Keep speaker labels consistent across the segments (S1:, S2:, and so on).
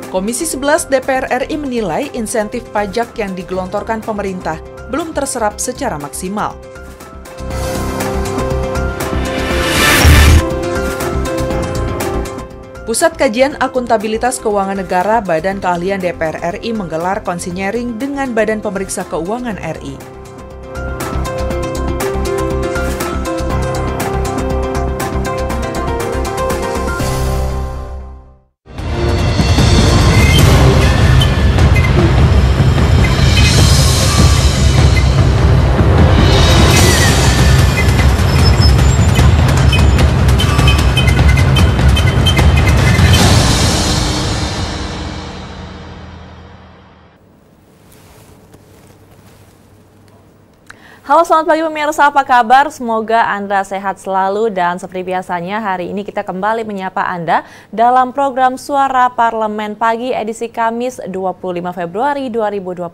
S1: Komisi 11 DPR RI menilai insentif pajak yang digelontorkan pemerintah belum terserap secara maksimal. Pusat Kajian Akuntabilitas Keuangan Negara Badan Keahlian DPR RI menggelar konsinyering dengan Badan Pemeriksa Keuangan RI.
S2: Halo, selamat pagi pemirsa, apa kabar? Semoga Anda sehat selalu dan seperti biasanya hari ini kita kembali menyapa Anda dalam program Suara Parlemen Pagi edisi Kamis 25 Februari 2021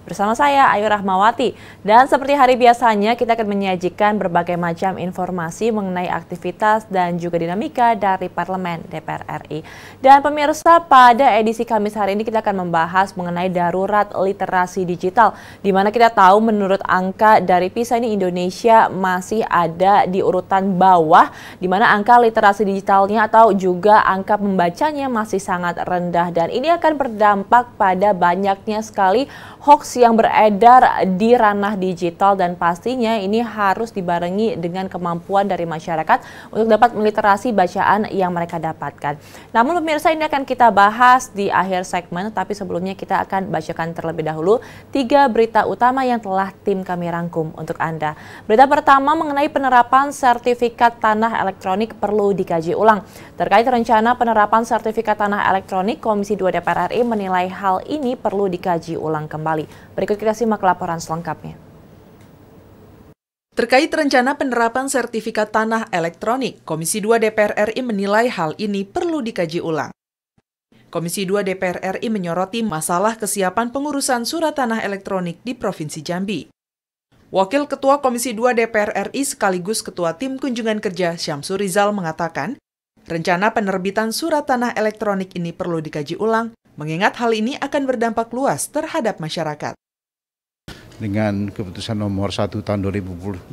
S2: bersama saya Ayu Rahmawati. Dan seperti hari biasanya kita akan menyajikan berbagai macam informasi mengenai aktivitas dan juga dinamika dari Parlemen DPR RI. Dan pemirsa, pada edisi Kamis hari ini kita akan membahas mengenai darurat literasi digital, di mana kita tahu menurut angka dari PISA ini Indonesia masih ada di urutan bawah, di mana angka literasi digitalnya atau juga angka pembacanya masih sangat rendah, dan ini akan berdampak pada banyaknya sekali hoax yang beredar di ranah digital, dan pastinya ini harus dibarengi dengan kemampuan dari masyarakat untuk dapat meliterasi bacaan yang mereka dapatkan. Namun pemirsa, ini akan kita bahas di akhir segmen, tapi sebelumnya kita akan bacakan terlebih dahulu 3 berita utama yang telah tim kami rangkum untuk Anda. Berita pertama mengenai penerapan sertifikat tanah elektronik perlu dikaji ulang. Terkait rencana penerapan sertifikat tanah elektronik, Komisi 2 DPR RI menilai hal ini perlu dikaji ulang kembali. Berikut kita simak laporan selengkapnya.
S1: Terkait rencana penerapan sertifikat tanah elektronik, Komisi 2 DPR RI menilai hal ini perlu dikaji ulang. Komisi 2 DPR RI menyoroti masalah kesiapan pengurusan surat tanah elektronik di Provinsi Jambi. Wakil Ketua Komisi 2 DPR RI sekaligus Ketua Tim Kunjungan Kerja Syamsur Rizal mengatakan, rencana penerbitan surat tanah elektronik ini perlu dikaji ulang, mengingat hal ini akan berdampak luas terhadap masyarakat.
S3: Dengan keputusan nomor 1 tahun 2001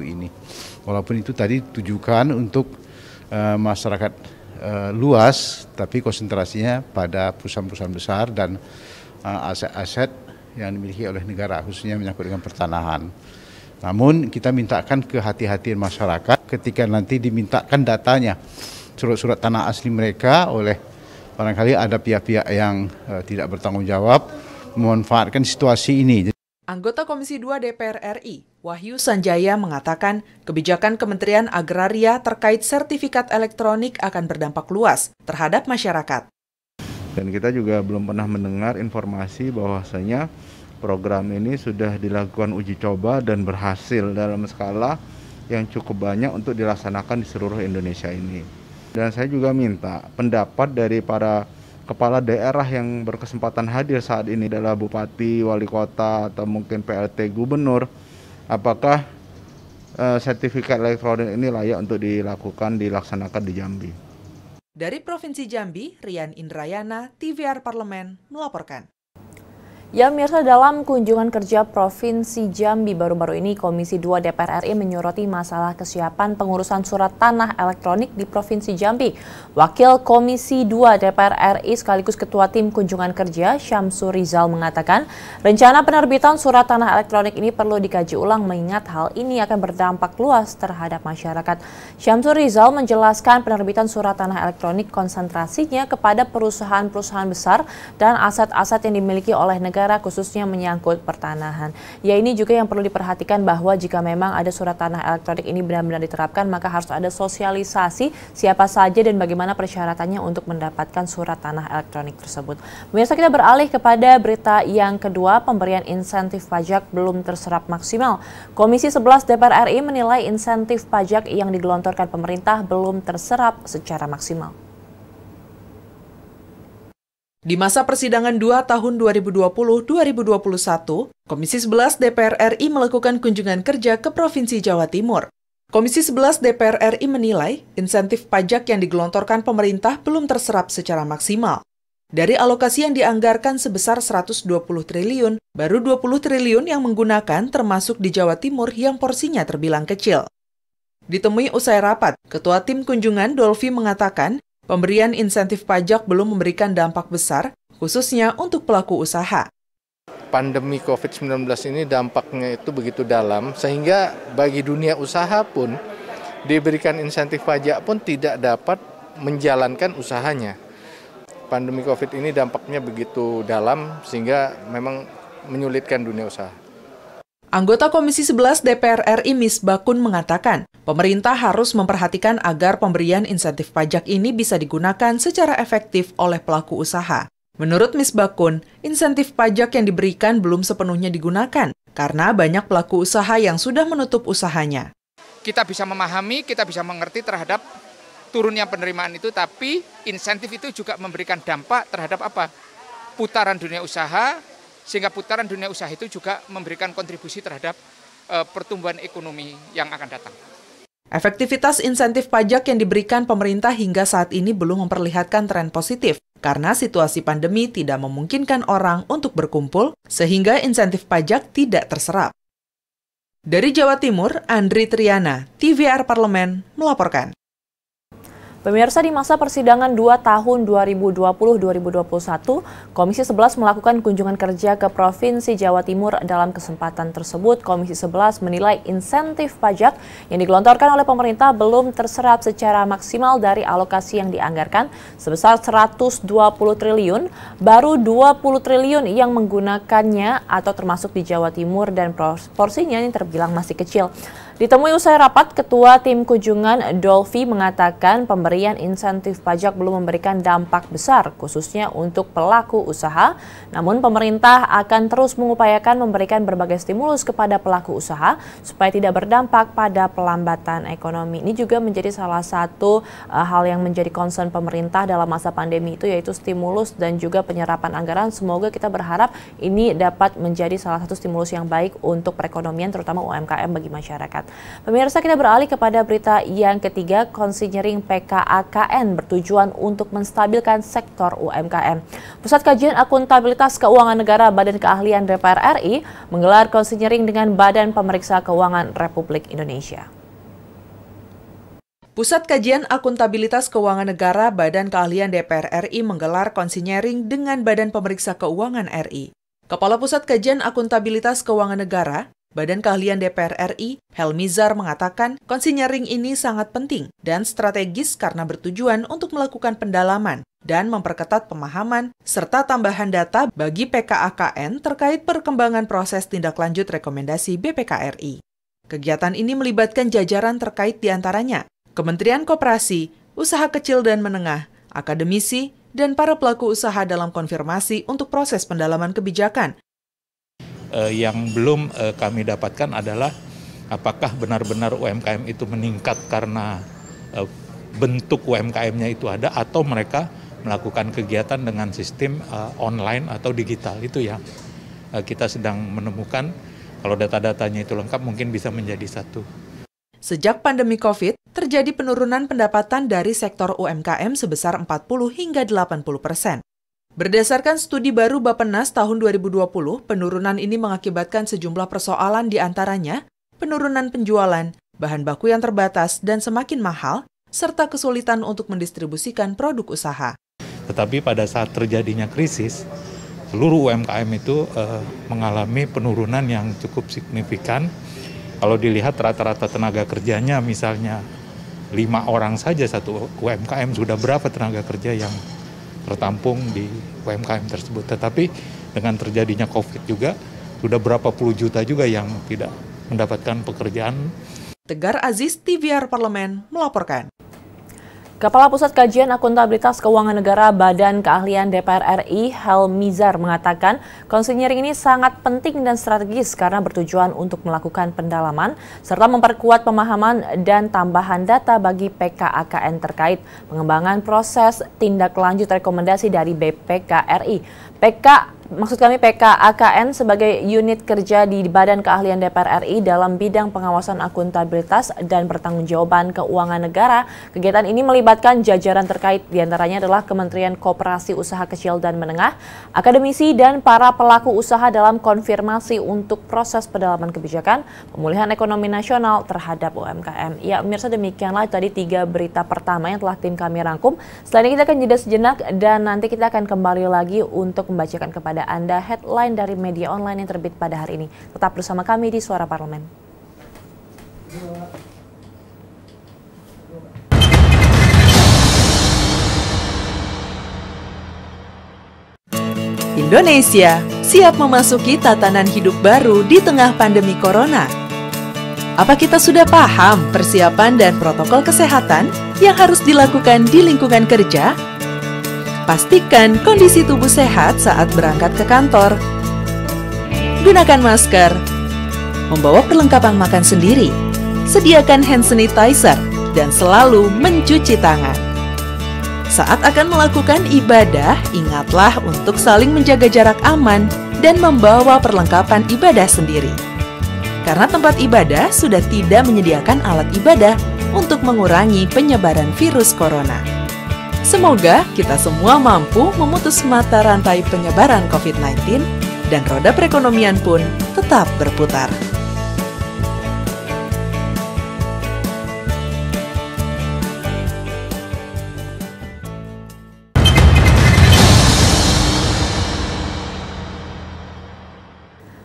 S3: ini, walaupun itu tadi ditujukan untuk masyarakat luas, tapi konsentrasinya pada perusahaan-perusahaan besar dan aset-aset yang dimiliki oleh negara, khususnya menyangkut dengan pertanahan. Namun kita mintakan kehati-hatian masyarakat ketika nanti dimintakan datanya, surat-surat tanah asli mereka oleh barangkali ada pihak-pihak yang tidak bertanggung jawab memanfaatkan situasi ini.
S1: Anggota Komisi 2 DPR RI, Wahyu Sanjaya mengatakan kebijakan Kementerian Agraria terkait sertifikat elektronik akan berdampak luas terhadap masyarakat.
S4: Dan kita juga belum pernah mendengar informasi bahwasanya program ini sudah dilakukan uji coba dan berhasil dalam skala yang cukup banyak untuk dilaksanakan di seluruh Indonesia ini. Dan saya juga minta pendapat dari para kepala daerah yang berkesempatan hadir saat ini adalah bupati, wali kota, atau mungkin PLT gubernur, apakah sertifikat elektronik ini layak untuk dilaksanakan di Jambi.
S1: Dari Provinsi Jambi, Rian Indrayana, TVR Parlemen, melaporkan.
S2: Ya, pemirsa, dalam kunjungan kerja Provinsi Jambi baru-baru ini, Komisi 2 DPR RI menyoroti masalah kesiapan pengurusan surat tanah elektronik di Provinsi Jambi. Wakil Komisi 2 DPR RI sekaligus Ketua Tim Kunjungan Kerja Syamsur Rizal mengatakan, rencana penerbitan surat tanah elektronik ini perlu dikaji ulang mengingat hal ini akan berdampak luas terhadap masyarakat. Syamsur Rizal menjelaskan penerbitan surat tanah elektronik konsentrasinya kepada perusahaan-perusahaan besar dan aset-aset yang dimiliki oleh negara, khususnya menyangkut pertanahan. Ya, ini juga yang perlu diperhatikan bahwa jika memang ada surat tanah elektronik ini benar-benar diterapkan, maka harus ada sosialisasi siapa saja dan bagaimana persyaratannya untuk mendapatkan surat tanah elektronik tersebut. Pemirsa, kita beralih kepada berita yang kedua, pemberian insentif pajak belum terserap maksimal. Komisi 11 DPR RI menilai insentif pajak yang digelontorkan pemerintah belum terserap secara maksimal.
S1: Di masa persidangan 2 tahun 2020-2021, Komisi 11 DPR RI melakukan kunjungan kerja ke Provinsi Jawa Timur. Komisi 11 DPR RI menilai insentif pajak yang digelontorkan pemerintah belum terserap secara maksimal. Dari alokasi yang dianggarkan sebesar 120 triliun, baru 20 triliun yang menggunakan termasuk di Jawa Timur yang porsinya terbilang kecil. Ditemui usai rapat, Ketua Tim Kunjungan Dolfi mengatakan pemberian insentif pajak belum memberikan dampak besar, khususnya untuk pelaku usaha.
S5: Pandemi COVID-19 ini dampaknya itu begitu dalam, sehingga bagi dunia usaha pun diberikan insentif pajak pun tidak dapat menjalankan usahanya. Pandemi COVID ini dampaknya begitu dalam sehingga memang menyulitkan dunia usaha.
S1: Anggota Komisi 11 DPR RI Misbakun mengatakan, pemerintah harus memperhatikan agar pemberian insentif pajak ini bisa digunakan secara efektif oleh pelaku usaha. Menurut Misbakun, insentif pajak yang diberikan belum sepenuhnya digunakan karena banyak pelaku usaha yang sudah menutup usahanya.
S6: Kita bisa memahami, kita bisa mengerti terhadap turunnya penerimaan itu, tapi insentif itu juga memberikan dampak terhadap apa? Putaran dunia usaha, sehingga putaran dunia usaha itu juga memberikan kontribusi terhadap pertumbuhan ekonomi yang akan datang.
S1: Efektivitas insentif pajak yang diberikan pemerintah hingga saat ini belum memperlihatkan tren positif, karena situasi pandemi tidak memungkinkan orang untuk berkumpul, sehingga insentif pajak tidak terserap. Dari Jawa Timur, Andri Triana, TVR Parlemen, melaporkan.
S2: Pemirsa, di masa persidangan 2 tahun 2020-2021, Komisi 11 melakukan kunjungan kerja ke Provinsi Jawa Timur. Dalam kesempatan tersebut, Komisi 11 menilai insentif pajak yang digelontorkan oleh pemerintah belum terserap secara maksimal dari alokasi yang dianggarkan sebesar 120 triliun, baru 20 triliun yang menggunakannya atau termasuk di Jawa Timur dan porsinya yang terbilang masih kecil. Ditemui usai rapat, Ketua Tim Kunjungan Dolfi mengatakan pemberian insentif pajak belum memberikan dampak besar, khususnya untuk pelaku usaha. Namun pemerintah akan terus mengupayakan memberikan berbagai stimulus kepada pelaku usaha supaya tidak berdampak pada pelambatan ekonomi. Ini juga menjadi salah satu hal yang menjadi concern pemerintah dalam masa pandemi itu, yaitu stimulus dan juga penyerapan anggaran. Semoga kita berharap ini dapat menjadi salah satu stimulus yang baik untuk perekonomian, terutama UMKM bagi masyarakat. Pemirsa, kita beralih kepada berita yang ketiga. Konsinyering PKAKN bertujuan untuk menstabilkan sektor UMKM. Pusat Kajian Akuntabilitas Keuangan Negara Badan Keahlian DPR RI menggelar konsinyering dengan Badan Pemeriksa Keuangan Republik Indonesia.
S1: Pusat Kajian Akuntabilitas Keuangan Negara Badan Keahlian DPR RI menggelar konsinyering dengan Badan Pemeriksa Keuangan RI. Kepala Pusat Kajian Akuntabilitas Keuangan Negara Badan Keahlian DPR RI, Helmizar, mengatakan konsinyering ini sangat penting dan strategis karena bertujuan untuk melakukan pendalaman dan memperketat pemahaman serta tambahan data bagi PKAKN terkait perkembangan proses tindak lanjut rekomendasi BPK-RI. Kegiatan ini melibatkan jajaran terkait diantaranya Kementerian Koperasi, Usaha Kecil dan Menengah, akademisi, dan para pelaku usaha dalam konfirmasi untuk proses pendalaman kebijakan.
S7: Yang belum kami dapatkan adalah apakah benar-benar UMKM itu meningkat karena bentuk UMKM-nya itu ada, atau mereka melakukan kegiatan dengan sistem online atau digital. Itu yang kita sedang menemukan. Kalau data-datanya itu lengkap mungkin bisa menjadi satu.
S1: Sejak pandemi COVID, terjadi penurunan pendapatan dari sektor UMKM sebesar 40 hingga 80%. Berdasarkan studi baru Bappenas tahun 2020, penurunan ini mengakibatkan sejumlah persoalan, di antaranya penurunan penjualan, bahan baku yang terbatas dan semakin mahal, serta kesulitan untuk mendistribusikan produk usaha.
S7: Tetapi pada saat terjadinya krisis, seluruh UMKM itu mengalami penurunan yang cukup signifikan. Kalau dilihat rata-rata tenaga kerjanya, misalnya 5 orang saja satu UMKM, sudah berapa tenaga kerja yang tertampung di UMKM tersebut. Tetapi dengan terjadinya COVID juga, sudah berapa puluh juta juga yang tidak mendapatkan pekerjaan.
S1: Tegar Aziz, TVR Parlemen, melaporkan.
S2: Kepala Pusat Kajian Akuntabilitas Keuangan Negara Badan Keahlian DPR RI, Helmizar, mengatakan konsinyering ini sangat penting dan strategis karena bertujuan untuk melakukan pendalaman serta memperkuat pemahaman dan tambahan data bagi PKAKN terkait pengembangan proses tindak lanjut rekomendasi dari BPK RI. PK Maksud kami PKAKN sebagai unit kerja di Badan Keahlian DPR RI dalam bidang pengawasan akuntabilitas dan pertanggungjawaban keuangan negara. Kegiatan ini melibatkan jajaran terkait, diantaranya adalah Kementerian Koperasi Usaha Kecil dan Menengah, akademisi, dan para pelaku usaha dalam konfirmasi untuk proses pendalaman kebijakan pemulihan ekonomi nasional terhadap UMKM. Ya, pemirsa, demikianlah tadi 3 berita pertama yang telah tim kami rangkum. Setelah ini kita akan jeda sejenak dan nanti kita akan kembali lagi untuk membacakan kepada Anda headline dari media online yang terbit pada hari ini. Tetap bersama kami di Suara Parlemen.
S1: Indonesia siap memasuki tatanan hidup baru di tengah pandemi corona. Apa kita sudah paham persiapan dan protokol kesehatan yang harus dilakukan di lingkungan kerja? Pastikan kondisi tubuh sehat saat berangkat ke kantor. Gunakan masker. Membawa perlengkapan makan sendiri. Sediakan hand sanitizer dan selalu mencuci tangan. Saat akan melakukan ibadah, ingatlah untuk saling menjaga jarak aman dan membawa perlengkapan ibadah sendiri. Karena tempat ibadah sudah tidak menyediakan alat ibadah untuk mengurangi penyebaran virus corona. Semoga kita semua mampu memutus mata rantai penyebaran COVID-19 dan roda perekonomian pun tetap berputar.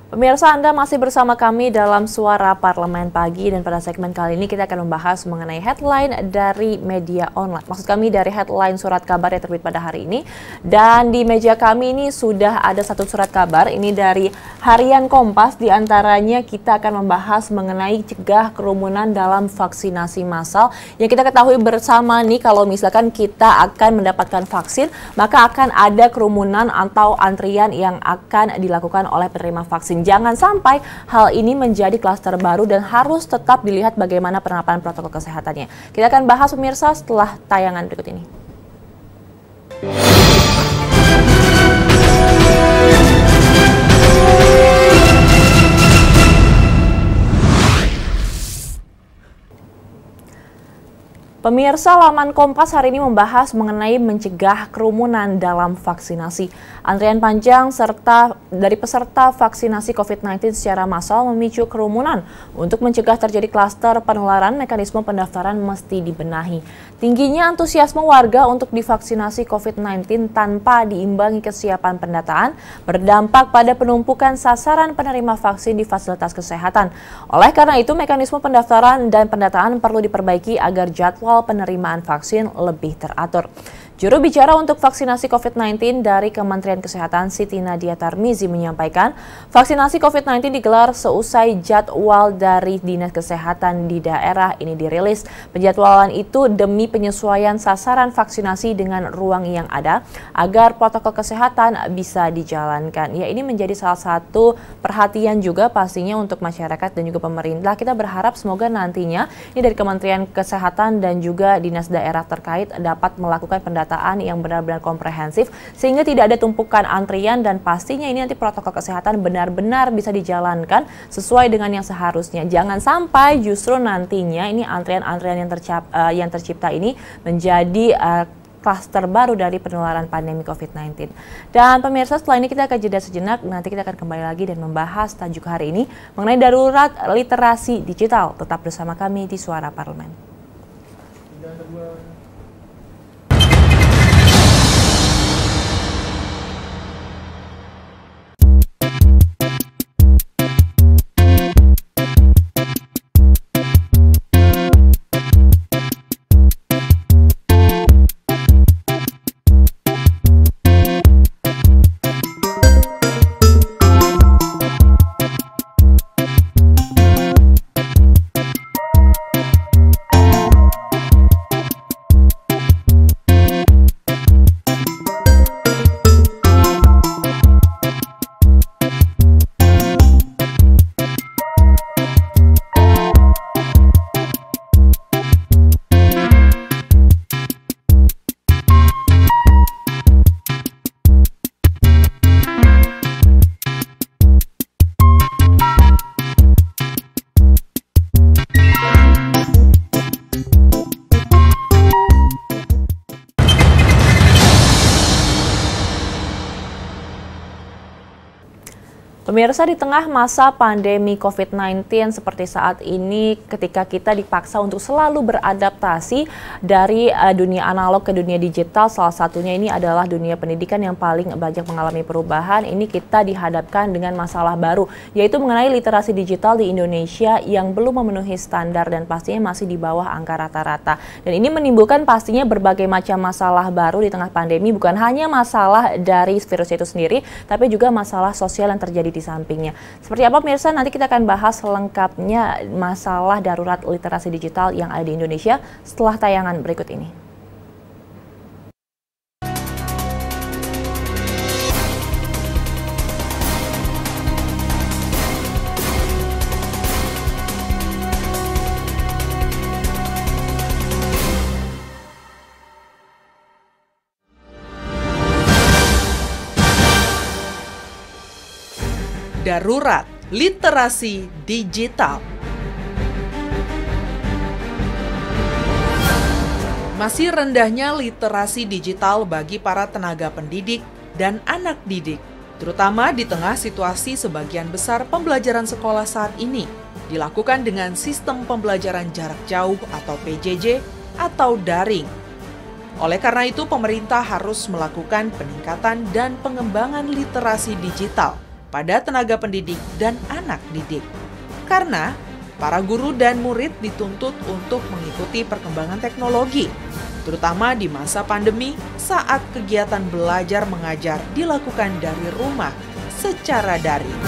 S2: Pemirsa, Anda masih bersama kami dalam Suara Parlemen Pagi, dan pada segmen kali ini kita akan membahas mengenai headline dari media online. Maksud kami dari headline surat kabar yang terbit pada hari ini. Dan di meja kami ini sudah ada satu surat kabar, ini dari Harian Kompas. Di antaranya kita akan membahas mengenai cegah kerumunan dalam vaksinasi massal. Yang kita ketahui bersama nih, kalau misalkan kita akan mendapatkan vaksin, maka akan ada kerumunan atau antrian yang akan dilakukan oleh penerima vaksin. Jangan sampai hal ini menjadi klaster baru dan harus tetap dilihat bagaimana penerapan protokol kesehatannya. Kita akan bahas, pemirsa, setelah tayangan berikut ini. Pemirsa, laman Kompas hari ini membahas mengenai mencegah kerumunan dalam vaksinasi. Antrian panjang dari peserta vaksinasi COVID-19 secara massal memicu kerumunan. Untuk mencegah terjadi klaster penularan, mekanisme pendaftaran mesti dibenahi. Tingginya antusiasme warga untuk divaksinasi COVID-19 tanpa diimbangi kesiapan pendataan berdampak pada penumpukan sasaran penerima vaksin di fasilitas kesehatan. Oleh karena itu, mekanisme pendaftaran dan pendataan perlu diperbaiki agar jadwal penerimaan vaksin lebih teratur. Juru bicara untuk vaksinasi COVID-19 dari Kementerian Kesehatan Siti Nadia Tarmizi menyampaikan, vaksinasi COVID-19 digelar seusai jadwal dari Dinas Kesehatan di daerah ini dirilis. Penjadwalan itu demi penyesuaian sasaran vaksinasi dengan ruang yang ada agar protokol kesehatan bisa dijalankan. Ya, ini menjadi salah satu perhatian juga pastinya untuk masyarakat dan juga pemerintah. Kita berharap semoga nantinya ini dari Kementerian Kesehatan dan juga dinas daerah terkait dapat melakukan pendataan yang benar-benar komprehensif sehingga tidak ada tumpukan antrian, dan pastinya ini nanti protokol kesehatan benar-benar bisa dijalankan sesuai dengan yang seharusnya. Jangan sampai justru nantinya ini antrian-antrian yang tercipta ini menjadi klaster baru dari penularan pandemi COVID-19. Dan pemirsa, setelah ini kita akan jeda sejenak, nanti kita akan kembali lagi dan membahas tajuk hari ini mengenai darurat literasi digital. Tetap bersama kami di Suara Parlemen. Pemirsa, di tengah masa pandemi COVID-19 seperti saat ini, ketika kita dipaksa untuk selalu beradaptasi dari dunia analog ke dunia digital, salah satunya ini adalah dunia pendidikan yang paling banyak mengalami perubahan. Ini kita dihadapkan dengan masalah baru, yaitu mengenai literasi digital di Indonesia yang belum memenuhi standar dan pastinya masih di bawah angka rata-rata. Dan ini menimbulkan pastinya berbagai macam masalah baru di tengah pandemi, bukan hanya masalah dari virus itu sendiri, tapi juga masalah sosial yang terjadi di sampingnya. Seperti apa pemirsa, nanti kita akan bahas lengkapnya masalah darurat literasi digital yang ada di Indonesia setelah tayangan berikut ini.
S1: Darurat literasi digital. Masih rendahnya literasi digital bagi para tenaga pendidik dan anak didik, terutama di tengah situasi sebagian besar pembelajaran sekolah saat ini dilakukan dengan sistem pembelajaran jarak jauh atau PJJ atau daring. Oleh karena itu, pemerintah harus melakukan peningkatan dan pengembangan literasi digital pada tenaga pendidik dan anak didik. Karena para guru dan murid dituntut untuk mengikuti perkembangan teknologi, terutama di masa pandemi saat kegiatan belajar mengajar dilakukan dari rumah secara daring.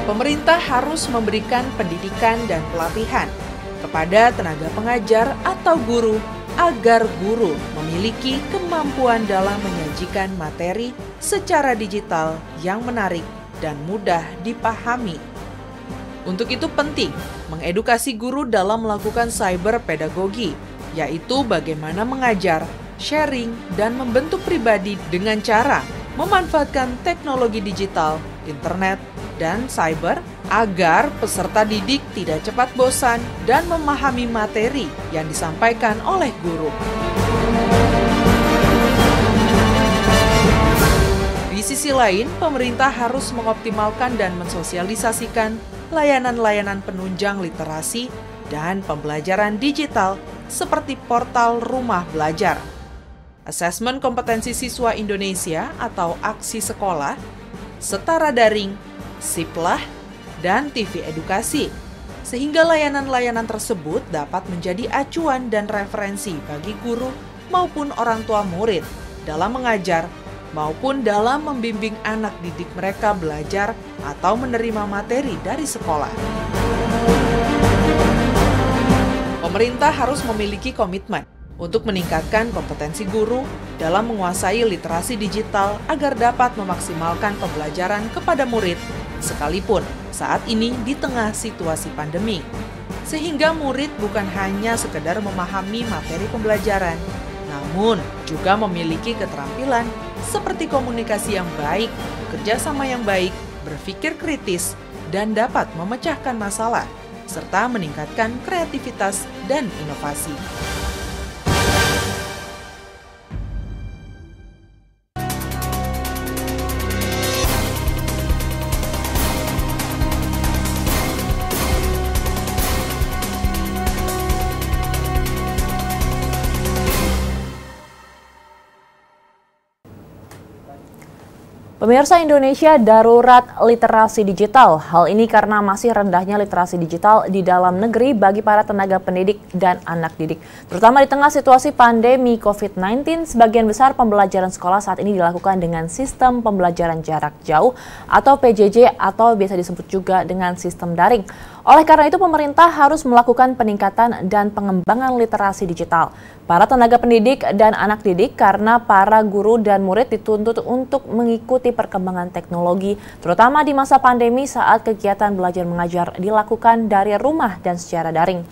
S1: Pemerintah harus memberikan pendidikan dan pelatihan kepada tenaga pengajar atau guru agar guru memiliki kemampuan dalam menyajikan materi secara digital yang menarik dan mudah dipahami. Untuk itu penting mengedukasi guru dalam melakukan cyber pedagogi, yaitu bagaimana mengajar, sharing, dan membentuk pribadi dengan cara memanfaatkan teknologi digital, internet, dan cyber agar peserta didik tidak cepat bosan dan memahami materi yang disampaikan oleh guru. Di sisi lain, pemerintah harus mengoptimalkan dan mensosialisasikan layanan-layanan penunjang literasi dan pembelajaran digital seperti portal Rumah Belajar, Asesmen Kompetensi Siswa Indonesia atau Aksi Sekolah, Setara Daring, Siplah, dan TV Edukasi, sehingga layanan-layanan tersebut dapat menjadi acuan dan referensi bagi guru maupun orang tua murid dalam mengajar maupun dalam membimbing anak didik mereka belajar atau menerima materi dari sekolah. Pemerintah harus memiliki komitmen untuk meningkatkan kompetensi guru dalam menguasai literasi digital agar dapat memaksimalkan pembelajaran kepada murid sekalipun saat ini di tengah situasi pandemi. Sehingga murid bukan hanya sekedar memahami materi pembelajaran, namun juga memiliki keterampilan seperti komunikasi yang baik, kerjasama yang baik, berpikir kritis, dan dapat memecahkan masalah, serta meningkatkan kreativitas dan inovasi.
S2: Pemirsa, Indonesia darurat literasi digital. Hal ini karena masih rendahnya literasi digital di dalam negeri bagi para tenaga pendidik dan anak didik. Terutama di tengah situasi pandemi COVID-19, sebagian besar pembelajaran sekolah saat ini dilakukan dengan sistem pembelajaran jarak jauh atau PJJ atau biasa disebut juga dengan sistem daring. Oleh karena itu, pemerintah harus melakukan peningkatan dan pengembangan literasi digital para tenaga pendidik dan anak didik karena para guru dan murid dituntut untuk mengikuti perkembangan teknologi, terutama di masa pandemi saat kegiatan belajar mengajar dilakukan dari rumah dan secara daring.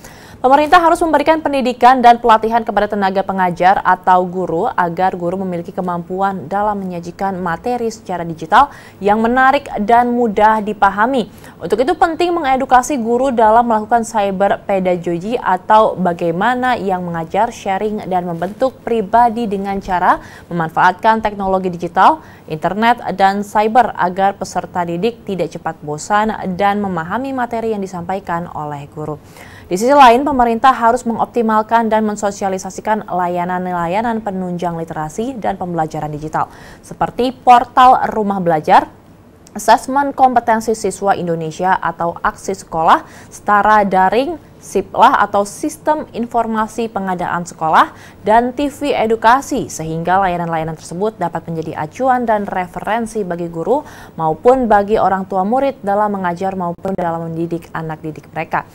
S2: Pemerintah harus memberikan pendidikan dan pelatihan kepada tenaga pengajar atau guru agar guru memiliki kemampuan dalam menyajikan materi secara digital yang menarik dan mudah dipahami. Untuk itu penting mengedukasi guru dalam melakukan cyber pedagogy atau bagaimana yang mengajar, sharing, dan membentuk pribadi dengan cara memanfaatkan teknologi digital, internet, dan cyber agar peserta didik tidak cepat bosan dan memahami materi yang disampaikan oleh guru. Di sisi lain, pemerintah harus mengoptimalkan dan mensosialisasikan layanan-layanan penunjang literasi dan pembelajaran digital, seperti portal Rumah Belajar, Asesmen Kompetensi Siswa Indonesia atau Aksi Sekolah, Setara Daring, SIPLAH atau Sistem Informasi Pengadaan Sekolah, dan TV Edukasi, sehingga layanan-layanan tersebut dapat menjadi acuan dan referensi bagi guru maupun bagi orang tua murid dalam mengajar maupun dalam mendidik anak didik mereka.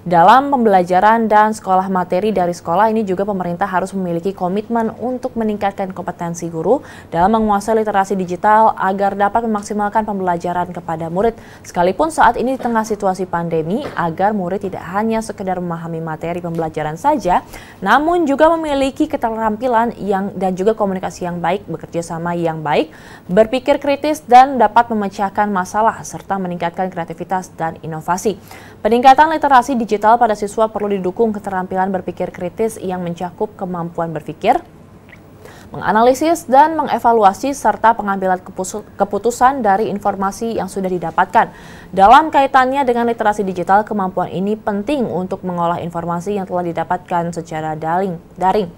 S2: Dalam pembelajaran dan sekolah materi dari sekolah ini juga pemerintah harus memiliki komitmen untuk meningkatkan kompetensi guru dalam menguasai literasi digital agar dapat memaksimalkan pembelajaran kepada murid, sekalipun saat ini di tengah situasi pandemi, agar murid tidak hanya sekedar memahami materi pembelajaran saja, namun juga memiliki keterampilan dan juga komunikasi yang baik, bekerja sama yang baik, berpikir kritis, dan dapat memecahkan masalah serta meningkatkan kreativitas dan inovasi. Peningkatan literasi digital pada siswa perlu didukung keterampilan berpikir kritis yang mencakup kemampuan berpikir, menganalisis dan mengevaluasi, serta pengambilan keputusan dari informasi yang sudah didapatkan. Dalam kaitannya dengan literasi digital, kemampuan ini penting untuk mengolah informasi yang telah didapatkan secara daring.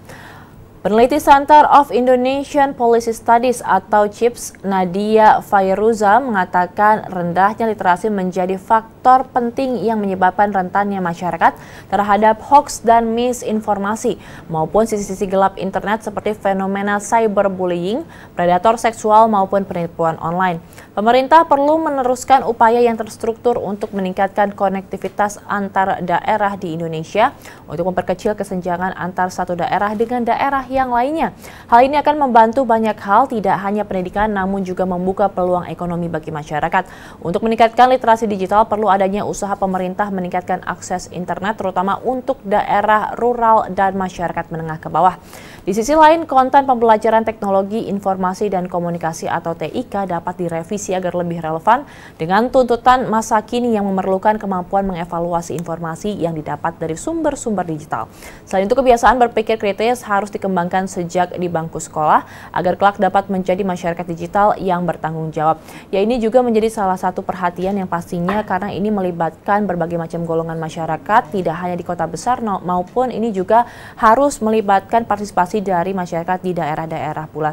S2: Peneliti Center of Indonesian Policy Studies atau CIPS, Nadia Fairuza, mengatakan rendahnya literasi menjadi faktor penting yang menyebabkan rentannya masyarakat terhadap hoax dan misinformasi maupun sisi-sisi gelap internet seperti fenomena cyberbullying, predator seksual maupun penipuan online. Pemerintah perlu meneruskan upaya yang terstruktur untuk meningkatkan konektivitas antar daerah di Indonesia untuk memperkecil kesenjangan antar satu daerah dengan daerah yang lainnya. Hal ini akan membantu banyak hal, tidak hanya pendidikan namun juga membuka peluang ekonomi bagi masyarakat. Untuk meningkatkan literasi digital perlu adanya usaha pemerintah meningkatkan akses internet terutama untuk daerah rural dan masyarakat menengah ke bawah. Di sisi lain, konten pembelajaran teknologi informasi dan komunikasi atau TIK dapat direvisi agar lebih relevan dengan tuntutan masa kini yang memerlukan kemampuan mengevaluasi informasi yang didapat dari sumber-sumber digital. Selain itu, kebiasaan berpikir kritis harus dikembangkan sejak di bangku sekolah agar kelak dapat menjadi masyarakat digital yang bertanggung jawab. Ya, ini juga menjadi salah satu perhatian yang pastinya karena ini melibatkan berbagai macam golongan masyarakat, tidak hanya di kota besar maupun ini juga harus melibatkan partisipasi dari masyarakat di daerah-daerah pula.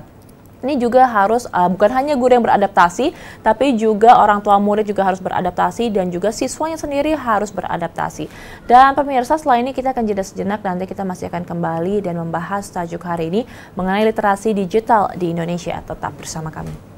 S2: Ini juga harus bukan hanya guru yang beradaptasi, tapi juga orang tua murid juga harus beradaptasi dan juga siswanya sendiri harus beradaptasi. Dan pemirsa, setelah ini kita akan jeda sejenak, nanti kita masih akan kembali dan membahas tajuk hari ini mengenai literasi digital di Indonesia. Tetap bersama kami.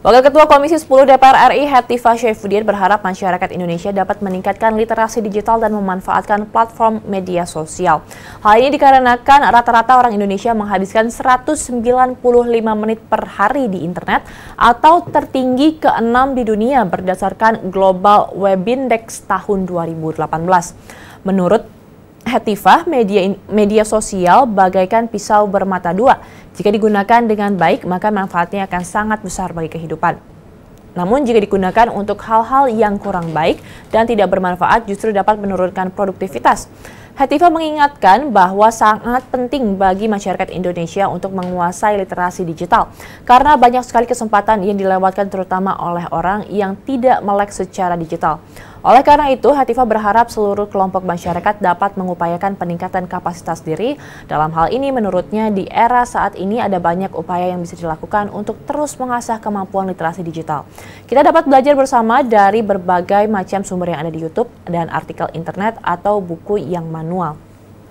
S2: Wakil Ketua Komisi 10 DPR RI Hetifah Saifuddin berharap masyarakat Indonesia dapat meningkatkan literasi digital dan memanfaatkan platform media sosial. Hal ini dikarenakan rata-rata orang Indonesia menghabiskan 195 menit per hari di internet atau tertinggi ke-6 di dunia berdasarkan Global Web Index tahun 2018. Menurut Hetifah, media sosial bagaikan pisau bermata dua. Jika digunakan dengan baik, maka manfaatnya akan sangat besar bagi kehidupan. Namun jika digunakan untuk hal-hal yang kurang baik dan tidak bermanfaat justru dapat menurunkan produktivitas. Hetifah mengingatkan bahwa sangat penting bagi masyarakat Indonesia untuk menguasai literasi digital karena banyak sekali kesempatan yang dilewatkan terutama oleh orang yang tidak melek secara digital. Oleh karena itu, Hetifah berharap seluruh kelompok masyarakat dapat mengupayakan peningkatan kapasitas diri. Dalam hal ini, menurutnya di era saat ini ada banyak upaya yang bisa dilakukan untuk terus mengasah kemampuan literasi digital. Kita dapat belajar bersama dari berbagai macam sumber yang ada di YouTube dan artikel internet atau buku yang manual.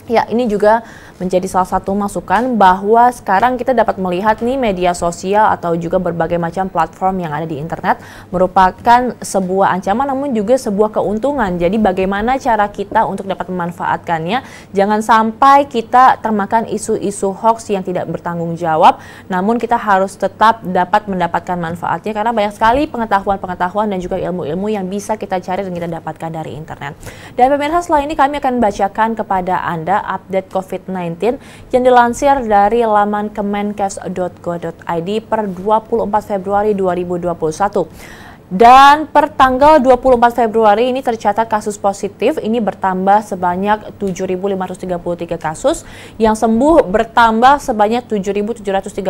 S2: Ya, ini juga menjadi salah satu masukan bahwa sekarang kita dapat melihat nih media sosial atau juga berbagai macam platform yang ada di internet merupakan sebuah ancaman namun juga sebuah keuntungan. Jadi bagaimana cara kita untuk dapat memanfaatkannya? Jangan sampai kita termakan isu-isu hoax yang tidak bertanggung jawab, namun kita harus tetap dapat mendapatkan manfaatnya karena banyak sekali pengetahuan-pengetahuan dan juga ilmu-ilmu yang bisa kita cari dan kita dapatkan dari internet. Dan pemirsa, setelah ini kami akan bacakan kepada Anda update COVID-19 yang dilansir dari laman kemenkes.go.id per 24 Februari 2021. Dan per tanggal 24 Februari ini tercatat kasus positif ini bertambah sebanyak 7.533 kasus, yang sembuh bertambah sebanyak 7.735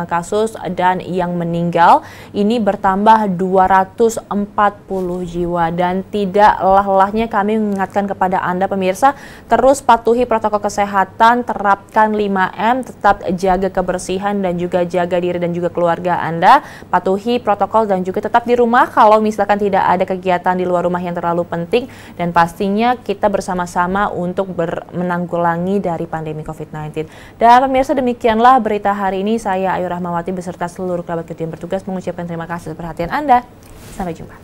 S2: kasus, dan yang meninggal ini bertambah 240 jiwa. Dan tidak lelah-lelahnya kami mengingatkan kepada Anda pemirsa, terus patuhi protokol kesehatan, terapkan 5M, tetap jaga kebersihan dan juga jaga diri dan juga keluarga Anda, patuhi protokol dan juga tetap di rumah kalau misalkan tidak ada kegiatan di luar rumah yang terlalu penting, dan pastinya kita bersama-sama untuk menanggulangi dari pandemi COVID-19. Dan pemirsa, demikianlah berita hari ini. Saya Ayu Rahmawati beserta seluruh kerabat kerja yang bertugas mengucapkan terima kasih atas perhatian Anda. Sampai jumpa.